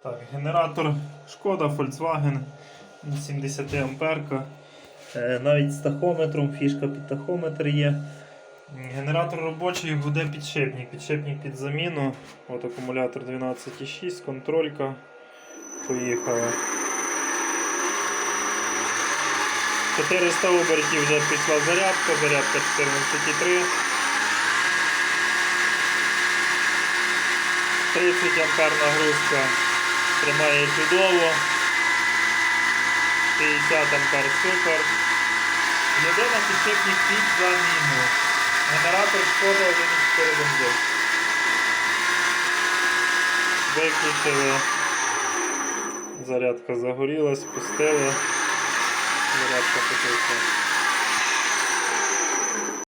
Так, генератор Шкода, Volkswagen, 70 амперка. Навіть з тахометром, фішка під тахометр є. Генератор робочий, буде підшипник. Підшипник під заміну. От акумулятор 12,6, контролька. Поїхала. 400 обертів вже пішла зарядка, зарядка 14,3. 30 ампер нагрузка тримає чудово. 50 ампер супер. Єдине підшипник під заміну. Генератор Шкода 1,4 бензин. Виключили. Зарядка загорілась, спустили. Зарядка потекла.